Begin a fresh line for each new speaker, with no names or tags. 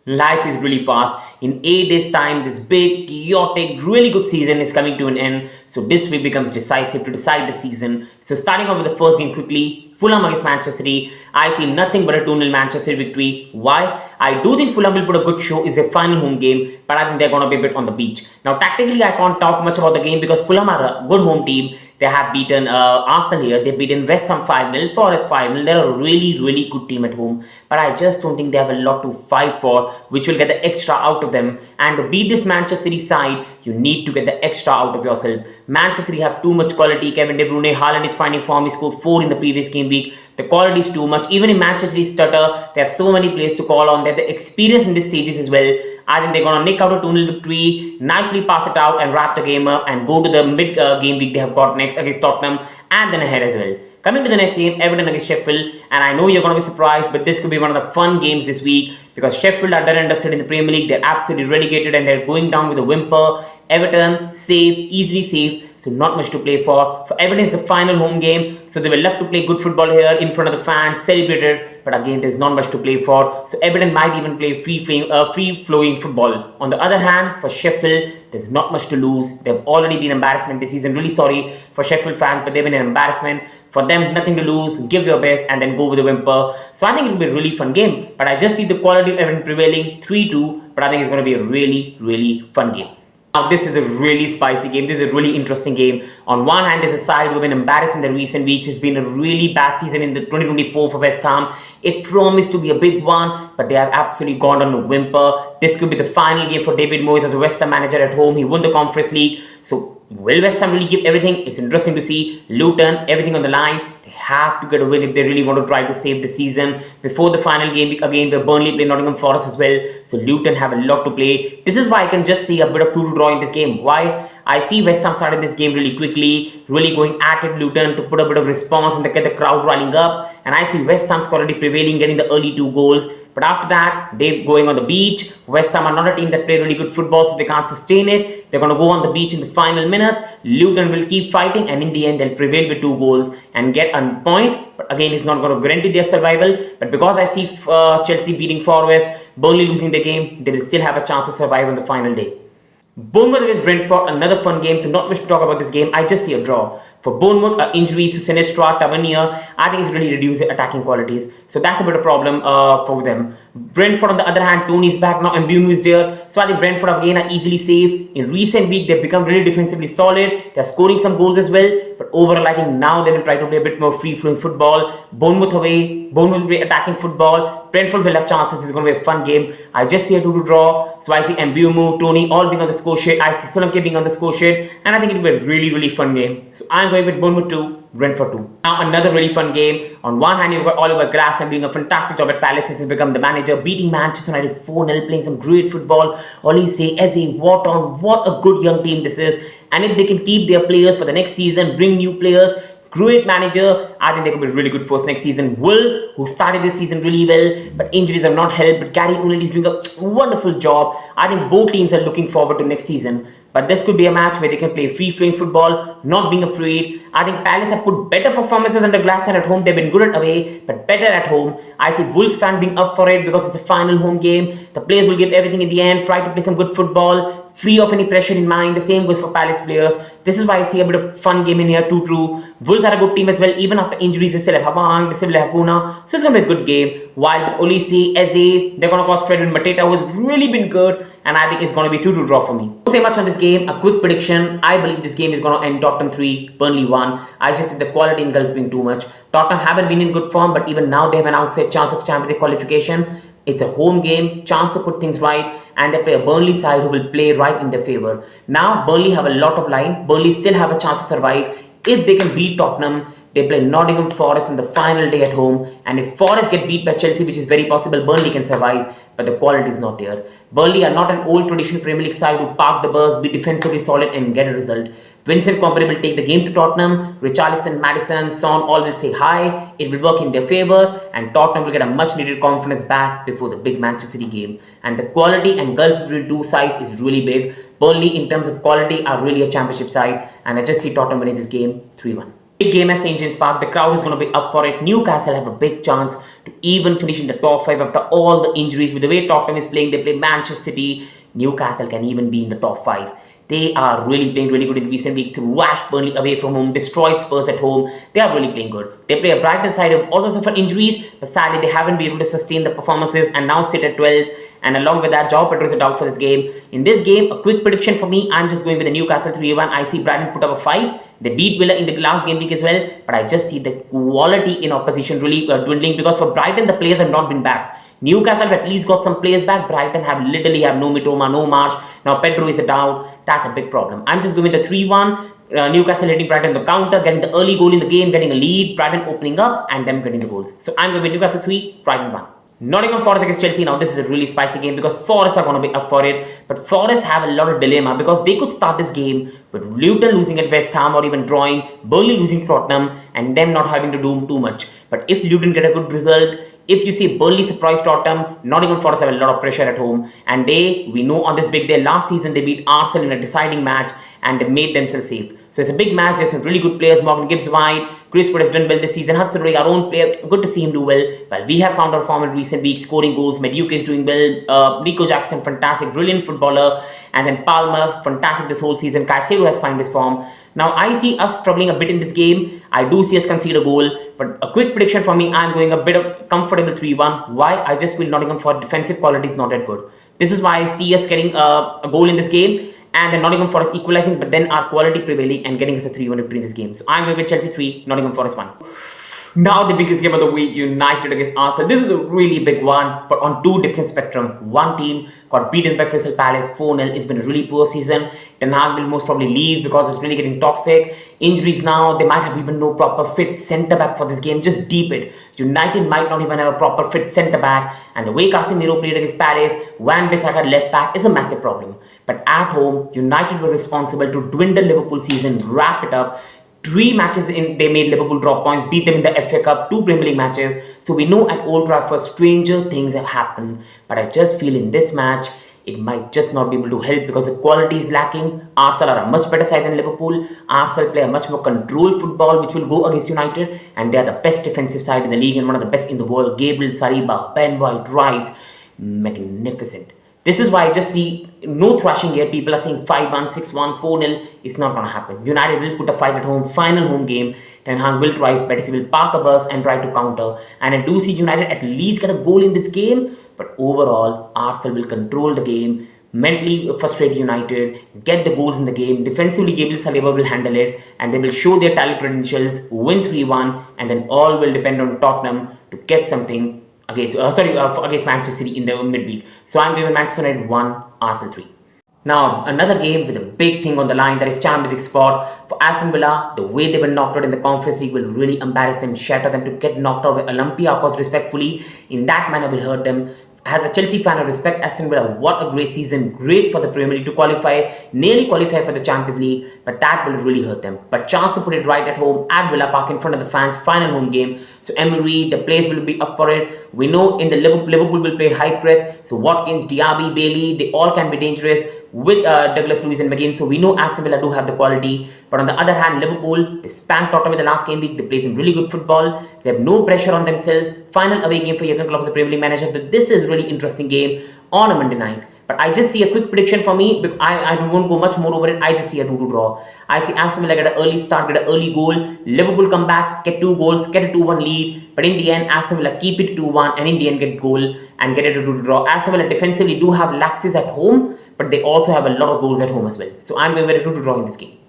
Life is really fast. In 8 days' time, this big, chaotic, really good season is coming to an end. So this week becomes decisive to decide the season. So starting off with the first game quickly, Fulham against Manchester City. I see nothing but a 2-0 Manchester victory. Why? I do think Fulham will put a good show. It's their final home game, but I think they're going to be a bit on the beach. Now, tactically, I can't talk much about the game because Fulham are a good home team. They have beaten Arsenal here. They've beaten West Ham 5-0, Forest 5-0. They're a really, really good team at home. But I just don't think they have a lot to fight for, which will get the extra out of them. And to beat this Manchester City side, you need to get the extra out of yourself. Manchester City have too much quality. Kevin De Bruyne, Haaland is finding form. He scored 4 in the previous game week. The quality is too much. Even in Manchester City stutter, they have so many players to call on. They have the experience in these stages as well. I think they're going to nick out a 2-0 victory, nicely pass it out and wrap the game up and go to the mid-game week they have got next against Tottenham and then ahead as well. Coming to the next game, Everton against Sheffield, and I know you're going to be surprised, but this could be one of the fun games this week because Sheffield are done and dusted in the Premier League. They're absolutely relegated and they're going down with a whimper. Everton, safe, easily safe, so not much to play for. For Everton, it's the final home game, so they will love to play good football here in front of the fans, celebrate it, but again, there's not much to play for. So Everton might even play free-flowing football. On the other hand, for Sheffield, there's not much to lose. They've already been embarrassment this season. Really sorry for Sheffield fans, but they've been an embarrassment. For them, nothing to lose. Give your best and then go with the whimper. So I think it'll be a really fun game. But I just see the quality of Everton prevailing 3-2. But I think it's going to be a really, really fun game. Now, this is a really spicy game. This is a really interesting game. On one hand, there's a side who've been embarrassed in the recent weeks. It's been a really bad season in the 2024 for West Ham. It promised to be a big one, but they have absolutely gone on a whimper. This could be the final game for David Moyes as the West Ham manager at home. He won the Conference League. So will West Ham really give everything? It's interesting to see. Luton, everything on the line. They have to get a win if they really want to try to save the season before the final game week again where Burnley play Nottingham Forest as well. So Luton have a lot to play. This is why I can just see a bit of 2-2 draw in this game. Why? I see West Ham started this game really quickly, really going at it Luton to put a bit of response and get the crowd riling up. And I see West Ham's quality prevailing, getting the early 2 goals. But after that, they're going on the beach. West Ham are not a team that play really good football, so they can't sustain it. They're going to go on the beach in the final minutes. Luton will keep fighting, and in the end, they'll prevail with 2 goals and get a point. But again, it's not going to guarantee their survival. But because I see Chelsea beating Forest, Burnley losing the game, they will still have a chance to survive on the final day. Bournemouth against Brentford, another fun game, so not much to talk about this game. I just see a draw. For Bournemouth, injuries to Sinistra, Tavernier, I think it's really reduced their attacking qualities. So that's a bit of a problem for them. Brentford, on the other hand, Tony's back now, Mbumo is there. So I think Brentford again are easily safe. In recent week, they've become really defensively solid. They're scoring some goals as well. But overall, I think now they will try to play a bit more free-flowing football. Bournemouth away, Bournemouth will play attacking football. Brentford will have chances. It's going to be a fun game. I just see a 2-2 draw. So I see Mbumo, Tony all being on the score sheet. I see Solanke being on the score sheet. And I think it will be a really, really fun game. So I'm going with Bournemouth 2, Brentford 2. Now another really fun game. On one hand, you've got Oliver Glasner doing a fantastic job at Palace. He's become the manager, beating Manchester United 4-0, playing some great football. Olise, Eze, what a good young team this is. And if they can keep their players for the next season, bring new players, great manager, I think they could be really good force next season. Wolves, who started this season really well, but injuries have not helped. But Gary O'Neill is doing a wonderful job. I think both teams are looking forward to next season. But this could be a match where they can play free-flowing football, not being afraid. I think Palace have put better performances under Glasner at home. They've been good at away, but better at home. I see Wolves fan being up for it because it's a final home game. The players will give everything in the end, try to play some good football, free of any pressure in mind. The same goes for Palace players. This is why I see a bit of fun game in here, 2-2. Wolves are a good team as well. Even after injuries, they still have Habang, they still have Puna. So it's going to be a good game. While Olise, Eze, they're going to cause Fred with Mateta, who has really been good. And I think it's going to be 2-2 draw for me. Don't say much on this game. A quick prediction. I believe this game is going to end Tottenham 3, Burnley 1. I just see the quality engulfing too much. Tottenham haven't been in good form, but even now they have an outside chance of Champions League qualification. It's a home game, chance to put things right, and they play a Burnley side who will play right in their favour. Now Burnley have a lot of line. Burnley still have a chance to survive. If they can beat Tottenham, they play Nottingham Forest on the final day at home. And if Forest get beat by Chelsea, which is very possible, Burnley can survive. But the quality is not there. Burnley are not an old traditional Premier League side who park the bus, be defensively solid and get a result. Vincent Kompany will take the game to Tottenham. Richarlison, Maddison, Son all will say hi. It will work in their favour. And Tottenham will get a much needed confidence back before the big Manchester City game. And the quality and gulf between two sides is really big. Burnley in terms of quality are really a championship side. And I just see Tottenham winning this game 3-1. Big game at St. James Park. The crowd is going to be up for it. Newcastle have a big chance to even finish in the top 5 after all the injuries. With the way Tottenham is playing, they play Manchester City, Newcastle can even be in the top 5. They are really playing really good in recent week. Thrash Burnley away from home, destroy Spurs at home. They are really playing good. They play a Brighton side who have also suffered injuries, but sadly they haven't been able to sustain the performances and now sit at 12th. And along with that, Joao Pedro is out for this game. In this game, a quick prediction for me, I'm just going with the Newcastle 3-1. I see Brighton put up a fight. They beat Villa in the last game week as well, but I just see the quality in opposition really dwindling, because for Brighton, the players have not been back. Newcastle have at least got some players back. Brighton have literally no Mitoma, no March. Now Pedro is out. That's a big problem. I'm just going with the 3-1. Newcastle hitting Brighton the counter, getting the early goal in the game, getting a lead, Brighton opening up, and them getting the goals. So I'm going with Newcastle 3, Brighton 1. Nottingham Forest against Chelsea. Now this is a really spicy game because Forest are going to be up for it, but Forest have a lot of dilemma because they could start this game with Luton losing at West Ham or even drawing, Burnley losing to Tottenham, and them not having to do too much. But if Luton get a good result, if you see Burnley surprise Tottenham, Nottingham Forest have a lot of pressure at home, and we know on this big day last season they beat Arsenal in a deciding match and they made themselves safe. So it's a big match. There's some really good players. Morgan Gibbs wide. Chris Wood has done well this season. Hudson-Odoi, our own player, good to see him do well. Well, we have found our form in recent weeks, scoring goals. Mediuke is doing well. Nico Jackson, fantastic, brilliant footballer. And then Palmer, fantastic this whole season. Caicedo has found his form. Now, I see us struggling a bit in this game. I do see us concede a goal. But a quick prediction for me, I'm going a bit of comfortable 3-1. Why? I just feel Nottingham for defensive quality is not that good. This is why I see us getting a goal in this game. And then Nottingham Forest equalizing, but then our quality prevailing and getting us a 3-1 victory in this game. So I'm going with Chelsea 3, Nottingham Forest 1. Now the biggest game of the week, United against Arsenal. This is a really big one, but on two different spectrums. One team got beaten by Crystal Palace 4-0. It's been a really poor season. Ten Hag will most probably leave because it's really getting toxic. Injuries now, they might have even no proper fit centre-back for this game. Just deep it. United might not even have a proper fit centre-back. And the way Casemiro played against Paris, Wan-Bissaka left-back is a massive problem. But at home, United were responsible to dwindle Liverpool season, wrap it up. 3 matches they made Liverpool drop points, beat them in the FA Cup, 2 Premier League matches. So we know at Old Trafford stranger things have happened. But I just feel in this match, it might just not be able to help because the quality is lacking. Arsenal are a much better side than Liverpool. Arsenal play a much more controlled football which will go against United, and they are the best defensive side in the league and one of the best in the world. Gabriel, Saliba, Ben White, Rice, magnificent. This is why I just see no thrashing here. People are saying 5-1, 6-1, 4-0. It's not going to happen. United will put a fight at home, final home game. Ten Hag will try his best. He will park a bus and try to counter. And I do see United at least get a goal in this game. But overall, Arsenal will control the game, mentally frustrate United, get the goals in the game. Defensively, Gabriel Saliba will handle it. And they will show their talent credentials, win 3-1. And then all will depend on Tottenham to get something against Manchester City in the midweek. So I'm giving Manchester United 1, Arsenal 3. Now, another game with a big thing on the line, that is Champions League spot. For Aston Villa, the way they were knocked out in the Conference League will really embarrass them, shatter them. To get knocked out by Olympiacos respectfully, in that manner will hurt them. As a Chelsea fan, I respect Aston Villa. What a great season. Great for the Premier League to qualify, nearly qualify for the Champions League, but that will really hurt them. But chance to put it right at home at Villa Park in front of the fans, final home game. So Emery, the players will be up for it. We know in the Liverpool will play high press. So Watkins, Diaby, Bailey, they all can be dangerous with Douglas Luiz and McGinn. So we know Aston Villa do have the quality. But on the other hand, Liverpool, they spanked Tottenham in the last game week. They played some really good football. They have no pressure on themselves. Final away game for Jurgen Klopp as the Premier League manager. This is really interesting game on a Monday night. But I just see a quick prediction for me. I won't go much more over it. I just see a 2-2 draw. I see Aston Villa get an early start, get an early goal. Liverpool come back, get 2 goals, get a 2-1 lead. But in the end, Aston Villa keep it 2-1 and in the end get goal and get it a 2-2 draw. Aston Villa defensively do have lapses at home, but they also have a lot of goals at home as well. So I'm going with a 2-2 draw in this game.